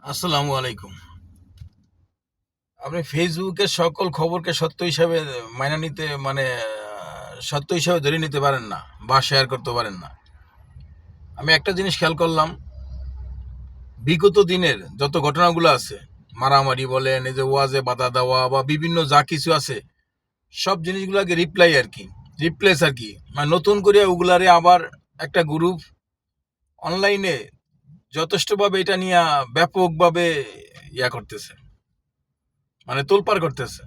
আসসালামু আলাইকুম। আপনি ফেসবুকের সকল খবরকে সত্য হিসাবে মাইনা নিতে সত্য হিসাবে ধরে নিতে পারেন না বা শেয়ার করতে পারেন না। আমি একটা জিনিস খেয়াল করলাম, বিগত দিনের যত ঘটনাগুলো আছে, মারামারি বলেন, এই যে ওয়াজে বাধা দেওয়া বা বিভিন্ন যা কিছু আছে, সব জিনিসগুলোকে রিপ্লেস আর কি, মানে নতুন করে ওগুলারে আবার একটা গ্রুপ অনলাইনে যথেষ্টভাবে এটা নিয়ে ব্যাপকভাবে করতেছে, মানে তোলপাড় করতেছে।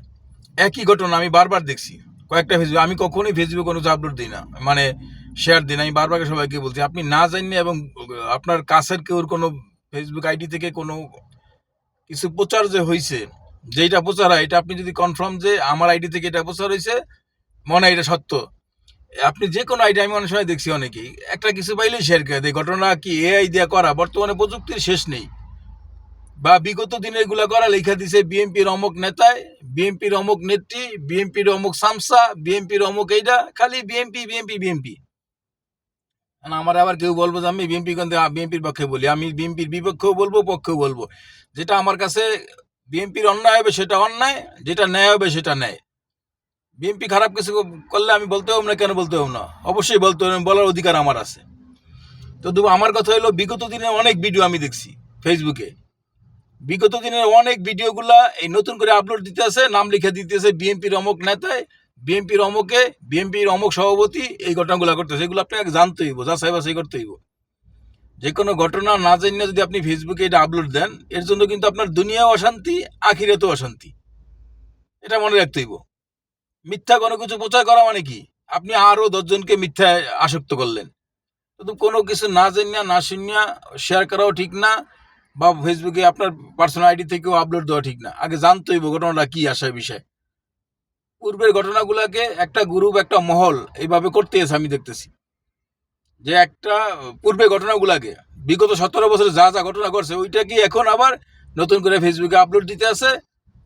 একই ঘটনা আমি বারবার দেখছি কয়েকটা ফেসবুক। আমি কখনোই ফেসবুকে কোনো আপলোড দিই না, মানে শেয়ার দিই না। আমি বারবার সবাইকে বলছি, আপনি না জানেন এবং আপনার কাছের কেউর কোনো ফেসবুক আইডি থেকে কোনো কিছু প্রচার যে হয়েছে, যেটা প্রচার হয় এটা আপনি যদি কনফার্ম যে আমার আইডি থেকে এটা প্রচার হয়েছে, মনে হয় এটা সত্য, আপনি যে কোনো আইডি, আমি অনেক সময় দেখছি অনেকেই একটা কিছু পাইলেই শেয়ার করে দেয়। ঘটনা কি এআই দিয়ে করা? বর্তমানে প্রযুক্তির শেষ নেই। বা বিগত দিনের গুলা করা লেখা দিছে বিএনপির অমুক নেতায়, বিএনপির অমুক নেত্রী, বিএনপির অমুক সামসা, বিএনপির অমুক, এইটা খালি বিএনপি বিএনপি বিএনপি। আমার আবার কেউ বলবো যে আমি বিএনপির পক্ষে বলি, আমি বিএনপির বিপক্ষেও বলবো, পক্ষেও বলবো। যেটা আমার কাছে বিএনপির অন্যায় হবে সেটা অন্যায়, যেটা ন্যায় হবে সেটা ন্যায়। বিএনপি খারাপ কিছু করলে আমি বলতে হব না, কেন বলতে হব না? অবশ্যই বলতে হবে, বলার অধিকার আমার আছে। তো আমার কথা হলো, বিগত দিনের অনেক ভিডিও আমি দেখছি ফেসবুকে। বিগত দিনের অনেক ভিডিওগুলা এই নতুন করে আপলোড দিতে আছে, নাম লিখে দিতেছে বিএনপির অমুক নেতায়, বিএনপির অমুকে, বিএনপির অমুক সভাপতি, এই ঘটনাগুলো করতেছে। এগুলো আপনাকে জানতে হইব, যাচাই বাছাই করতে হইব। যে কোনো ঘটনা না জানিয়ে যদি আপনি ফেসবুকে এটা আপলোড দেন, এর জন্য কিন্তু আপনার দুনিয়াও অশান্তি, আখিরাতেও অশান্তি। এটা মনে রাখতে হইব। মিথ্যা কোনো কিছু প্রচার করা মানে কি? আপনি আরো 10 জনকে মিথ্যায় আসক্ত করলেন। কিন্তু কোনো কিছু না জানিয়া না শুনিয়া শেয়ার করাও ঠিক না, বা ফেসবুকে আপনার পার্সোনাল আইডি থেকেও আপলোড দেওয়া ঠিক না। আগে জানতে হইব ঘটনাটা কি, আসার বিষয়। পূর্বের ঘটনাগুলোকে একটা গ্রুপ, একটা মহল এইভাবে করতে এসে আমি দেখতেছি যে একটা পূর্বের ঘটনাগুলাকে, বিগত 17 বছরে যা যা ঘটনা করছে, ওইটা কি এখন আবার নতুন করে ফেসবুকে আপলোড দিতে আছে,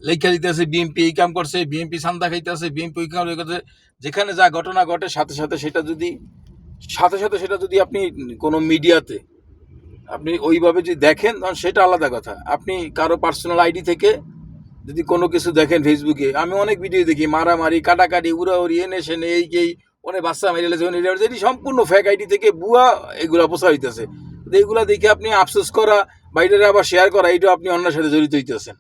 লেখা দিতে আছে বিএনপি এই কাম করছে, বিএনপি চান্দা খাইতে আছে, বিএনপি ওই কাম করছে। যেখানে যা ঘটনা ঘটে সাথে সাথে সেটা যদি আপনি কোনো মিডিয়াতে আপনি ওইভাবে যদি দেখেন, তখন সেটা আলাদা কথা। আপনি কারো পার্সোনাল আইডি থেকে যদি কোনো কিছু দেখেন ফেসবুকে, আমি অনেক ভিডিও দেখি মারামারি, কাটাকাটি, উড়াউড়ি, এনে সেনে, এই অনেক বাচ্চা মেরে লেছে, এটি সম্পূর্ণ ফেক আইডি থেকে ভুয়া এগুলা প্রচার হইতেছে। এইগুলা দেখে আপনি আফসোস করা বা এটা আবার শেয়ার করা, এইটা আপনি অন্যের সাথে জড়িত হইতেছেন।